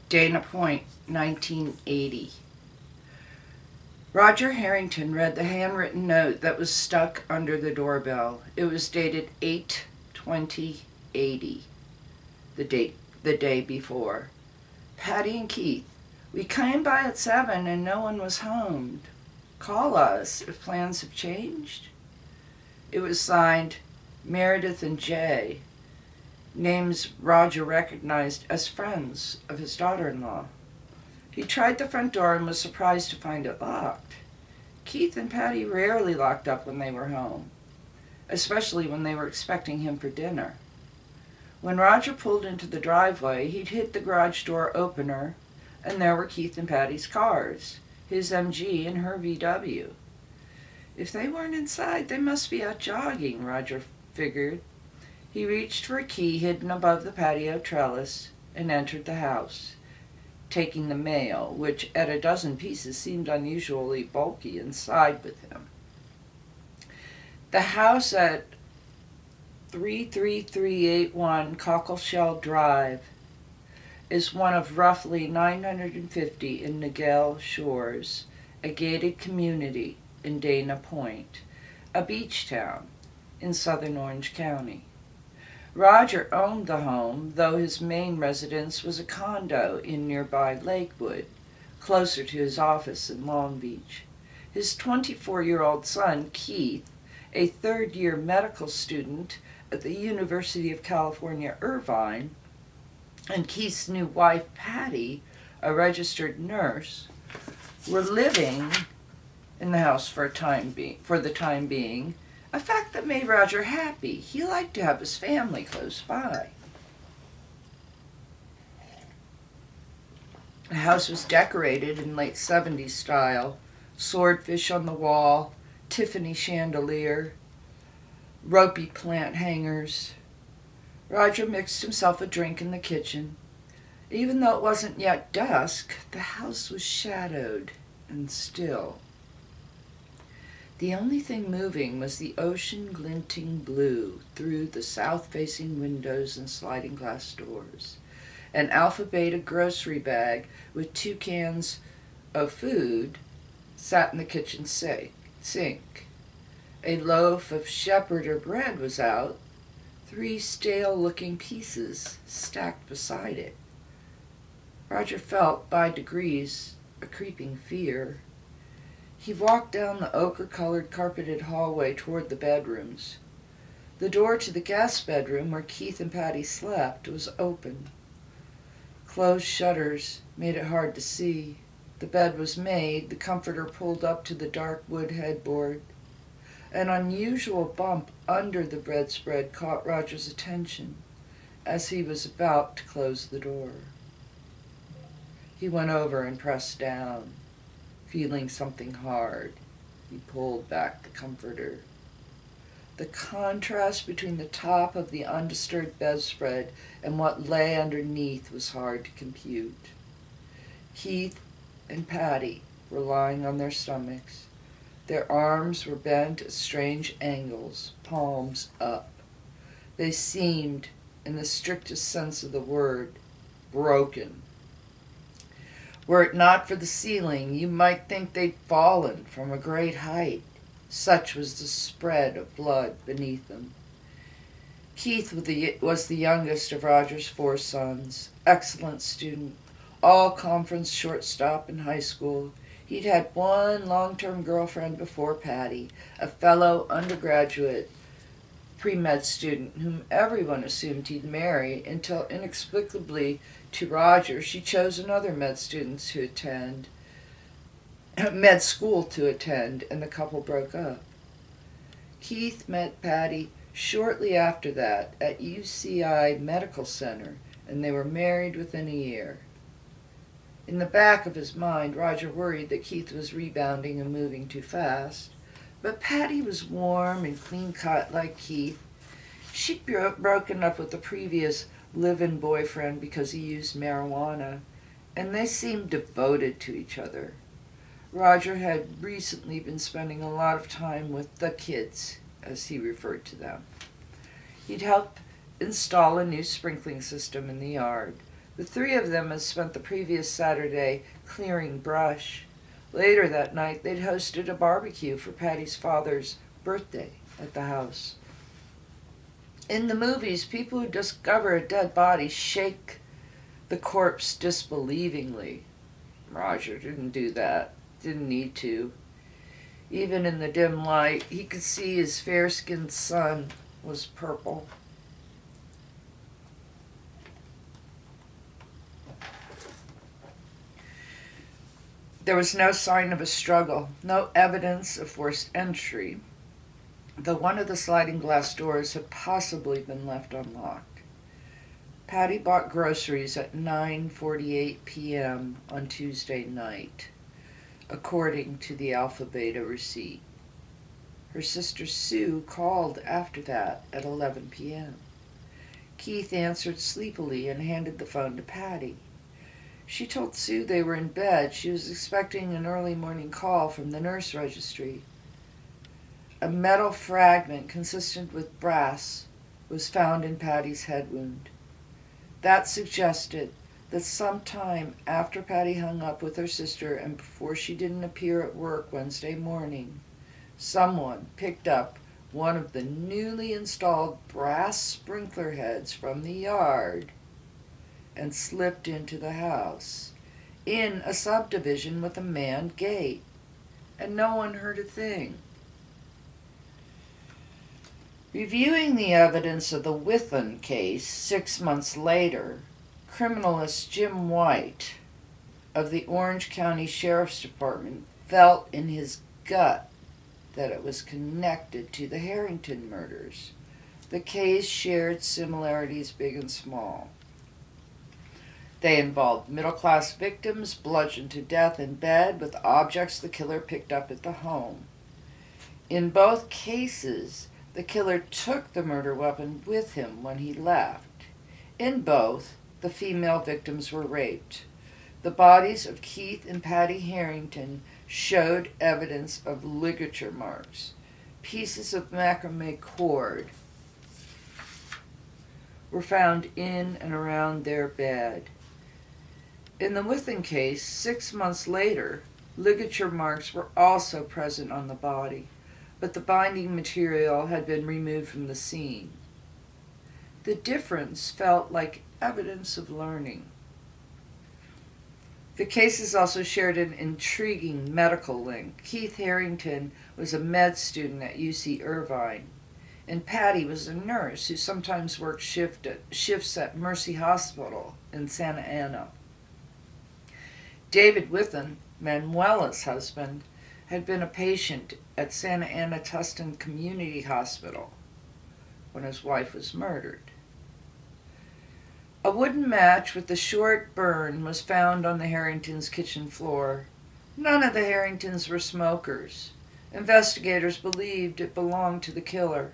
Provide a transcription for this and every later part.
Dana Point, 1980. Roger Harrington read the handwritten note that was stuck under the doorbell. It was dated 8/20/80, the day before. Patty and Keith, we came by at 7 and no one was home. Call us if plans have changed. It was signed Meredith and Jay, names Roger recognized as friends of his daughter-in-law. He tried the front door and was surprised to find it locked. Keith and Patty rarely locked up when they were home, especially when they were expecting him for dinner. When Roger pulled into the driveway, he'd hit the garage door opener, and there were Keith and Patty's cars, his MG and her VW. If they weren't inside, they must be out jogging, Roger figured. He reached for a key hidden above the patio trellis and entered the house, taking the mail, which at a dozen pieces seemed unusually bulky, inside with him. The house at 33381 Cockleshell Drive is one of roughly 950 in Nagel Shores, a gated community in Dana Point, a beach town in southern Orange County. Roger owned the home, though his main residence was a condo in nearby Lakewood, closer to his office in Long Beach. His 24-year-old son, Keith, a third-year medical student at the University of California, Irvine, and Keith's new wife, Patty, a registered nurse, were living in the house for the time being, a fact that made Roger happy. He liked to have his family close by. The house was decorated in late 70s style, swordfish on the wall, Tiffany chandelier, ropey plant hangers. Roger mixed himself a drink in the kitchen. Even though it wasn't yet dusk, the house was shadowed and still. The only thing moving was the ocean glinting blue through the south-facing windows and sliding glass doors. An Alpha Beta grocery bag with 2 cans of food sat in the kitchen sink. A loaf of shepherd bread was out, 3 stale-looking pieces stacked beside it. Roger felt, by degrees, a creeping fear. He walked down the ochre-colored carpeted hallway toward the bedrooms. The door to the guest bedroom where Keith and Patty slept was open. Closed shutters made it hard to see. The bed was made, the comforter pulled up to the dark wood headboard. An unusual bump under the bedspread caught Roger's attention as he was about to close the door. He went over and pressed down. Feeling something hard, he pulled back the comforter. The contrast between the top of the undisturbed bedspread and what lay underneath was hard to compute. Keith and Patty were lying on their stomachs. Their arms were bent at strange angles, palms up. They seemed, in the strictest sense of the word, broken. Were it not for the ceiling, you might think they'd fallen from a great height. Such was the spread of blood beneath them. Keith was the youngest of Roger's 4 sons, excellent student, all-conference shortstop in high school. He'd had one long-term girlfriend before Patty, a fellow undergraduate pre-med student whom everyone assumed he'd marry until inexplicably to Roger she chose another med school to attend, and the couple broke up. Keith met Patty shortly after that at UCI Medical Center, and they were married within a year. In the back of his mind, Roger worried that Keith was rebounding and moving too fast. But Patty was warm and clean-cut like Keith. She'd broken up with the previous live-in boyfriend because he used marijuana, and they seemed devoted to each other. Roger had recently been spending a lot of time with the kids, as he referred to them. He'd helped install a new sprinkling system in the yard. The three of them had spent the previous Saturday clearing brush. Later that night, they'd hosted a barbecue for Patty's father's birthday at the house. In the movies, people who discover a dead body shake the corpse disbelievingly. Roger didn't do that. Didn't need to. Even in the dim light, he could see his fair-skinned son was purple. There was no sign of a struggle, no evidence of forced entry, though one of the sliding glass doors had possibly been left unlocked. Patty bought groceries at 9:48 p.m. on Tuesday night, according to the Alpha Beta receipt. Her sister Sue called after that at 11 p.m. Keith answered sleepily and handed the phone to Patty. She told Sue they were in bed. She was expecting an early morning call from the nurse registry. A metal fragment consistent with brass was found in Patty's head wound. That suggested that sometime after Patty hung up with her sister and before she didn't appear at work Wednesday morning, someone picked up one of the newly installed brass sprinkler heads from the yard and slipped into the house, in a subdivision with a manned gate, and no one heard a thing. Reviewing the evidence of the Withen case 6 months later, criminalist Jim White of the Orange County Sheriff's Department felt in his gut that it was connected to the Harrington murders. The case shared similarities big and small. They involved middle-class victims bludgeoned to death in bed with objects the killer picked up at the home. In both cases, the killer took the murder weapon with him when he left. In both, the female victims were raped. The bodies of Keith and Patty Harrington showed evidence of ligature marks. Pieces of macrame cord were found in and around their bed. In the Withen case, 6 months later, ligature marks were also present on the body, but the binding material had been removed from the scene. The difference felt like evidence of learning. The cases also shared an intriguing medical link. Keith Harrington was a med student at UC Irvine, and Patty was a nurse who sometimes worked shifts at Mercy Hospital in Santa Ana. David Withen, Manuela's husband, had been a patient at Santa Ana Tustin Community Hospital when his wife was murdered. A wooden match with a short burn was found on the Harringtons' kitchen floor. None of the Harringtons were smokers. Investigators believed it belonged to the killer.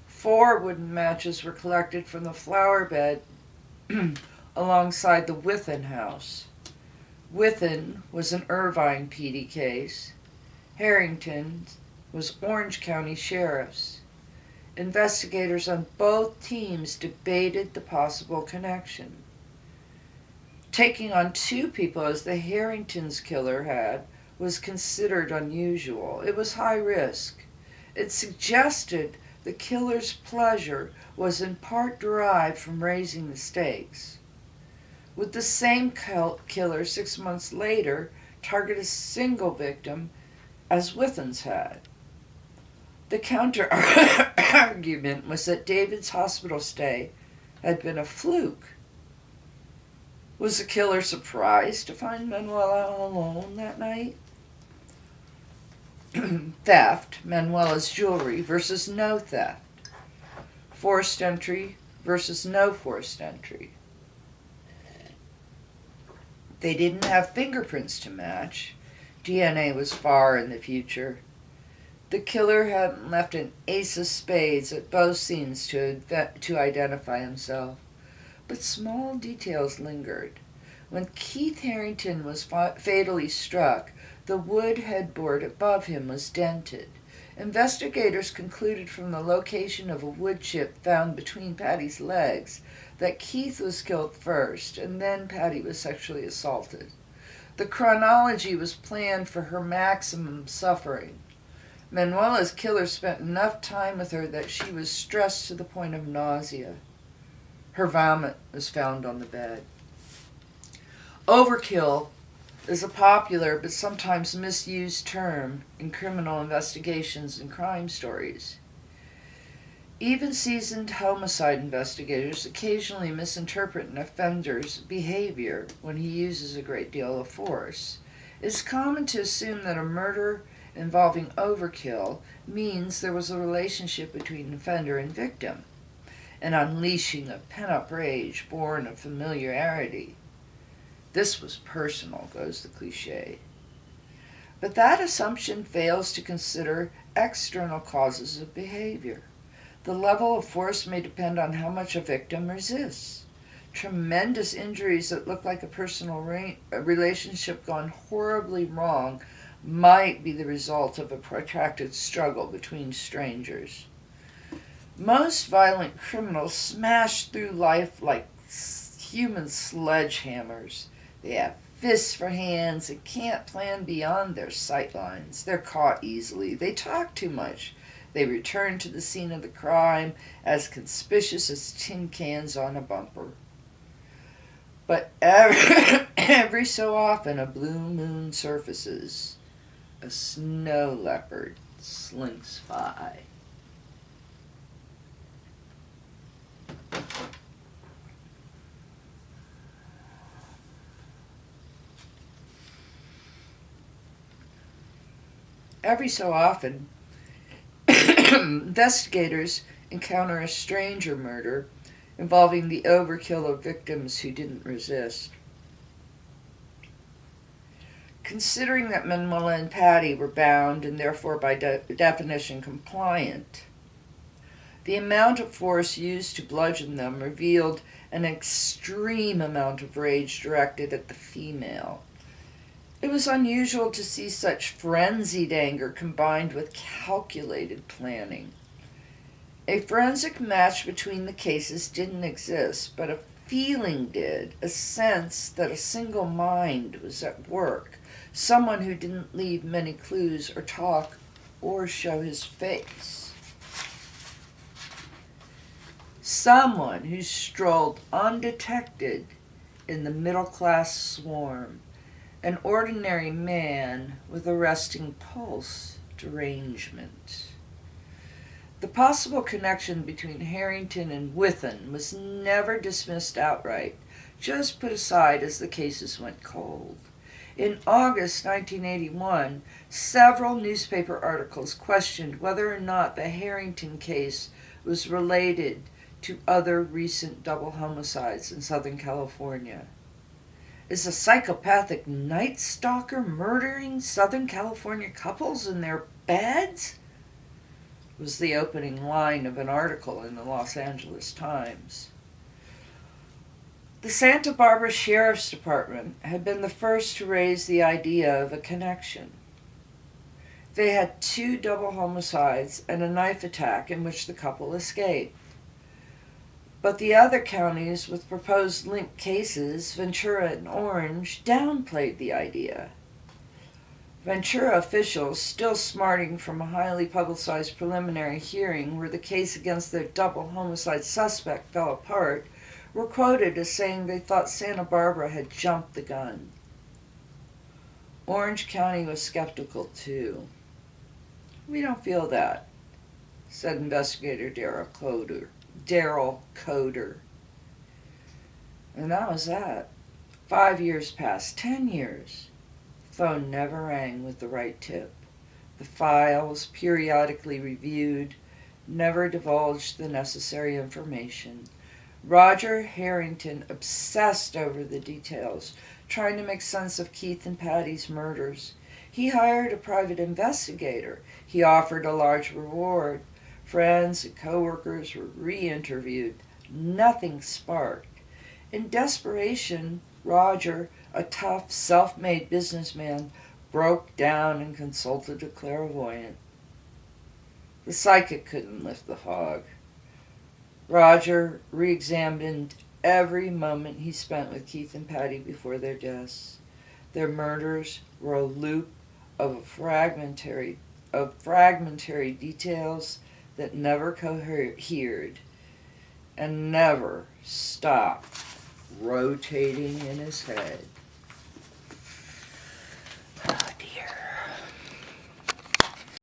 4 wooden matches were collected from the flower bed alongside the Withen house. Withen was an Irvine PD case. Harrington was Orange County Sheriff's. Investigators on both teams debated the possible connection. Taking on 2 people as the Harrington's killer had was considered unusual. It was high risk. It suggested the killer's pleasure was in part derived from raising the stakes. Would the same killer 6 months later target a single victim as Withen's had? The counter-argument was that David's hospital stay had been a fluke. Was the killer surprised to find Manuela alone that night? Theft, Manuela's jewelry versus no theft. Forced entry versus no forced entry. They didn't have fingerprints to match. DNA was far in the future. The killer hadn't left an ace of spades at both scenes to identify himself. But small details lingered. When Keith Harrington was fatally struck, the wood headboard above him was dented. Investigators concluded from the location of a wood chip found between Patty's legs that Keith was killed first and then Patty was sexually assaulted. The chronology was planned for her maximum suffering. Manuela's killer spent enough time with her that she was stressed to the point of nausea. Her vomit was found on the bed. Overkill is a popular but sometimes misused term in criminal investigations and crime stories. Even seasoned homicide investigators occasionally misinterpret an offender's behavior when he uses a great deal of force. It's common to assume that a murder involving overkill means there was a relationship between offender and victim, an unleashing of pent-up rage born of familiarity. This was personal, goes the cliche. But that assumption fails to consider external causes of behavior. The level of force may depend on how much a victim resists. Tremendous injuries that look like a personal relationship gone horribly wrong might be the result of a protracted struggle between strangers. Most violent criminals smash through life like human sledgehammers. They have fists for hands and can't plan beyond their sightlines. They're caught easily. They talk too much. They return to the scene of the crime as conspicuous as tin cans on a bumper. But every so often a blue moon surfaces. A snow leopard slinks by. Every so often, investigators encounter a stranger murder involving the overkill of victims who didn't resist. Considering that Manuela and Patty were bound and therefore by definition compliant, the amount of force used to bludgeon them revealed an extreme amount of rage directed at the female. It was unusual to see such frenzied anger combined with calculated planning. A forensic match between the cases didn't exist, but a feeling did, a sense that a single mind was at work, someone who didn't leave many clues or talk or show his face. Someone who strolled undetected in the middle-class swarm, an ordinary man with a resting pulse derangement. The possible connection between Harrington and Withen was never dismissed outright, just put aside as the cases went cold. In August 1981, several newspaper articles questioned whether or not the Harrington case was related to other recent double homicides in Southern California. Is a psychopathic night stalker murdering Southern California couples in their beds? Was the opening line of an article in the Los Angeles Times. The Santa Barbara Sheriff's Department had been the first to raise the idea of a connection. They had 2 double homicides and a knife attack in which the couple escaped. But the other counties with proposed linked cases, Ventura and Orange, downplayed the idea. Ventura officials, still smarting from a highly publicized preliminary hearing where the case against their double homicide suspect fell apart, were quoted as saying they thought Santa Barbara had jumped the gun. Orange County was skeptical too. "We don't feel that," said investigator Daryl Coder. And that was that. 5 years passed, 10 years. The phone never rang with the right tip. The files, periodically reviewed, never divulged the necessary information. Roger Harrington obsessed over the details, trying to make sense of Keith and Patty's murders. He hired a private investigator. He offered a large reward. Friends and co-workers were re-interviewed. Nothing sparked. In desperation, Roger, a tough, self-made businessman, broke down and consulted a clairvoyant. The psychic couldn't lift the fog. Roger re-examined every moment he spent with Keith and Patty before their deaths. Their murders were a loop of fragmentary details that never cohered and never stopped rotating in his head.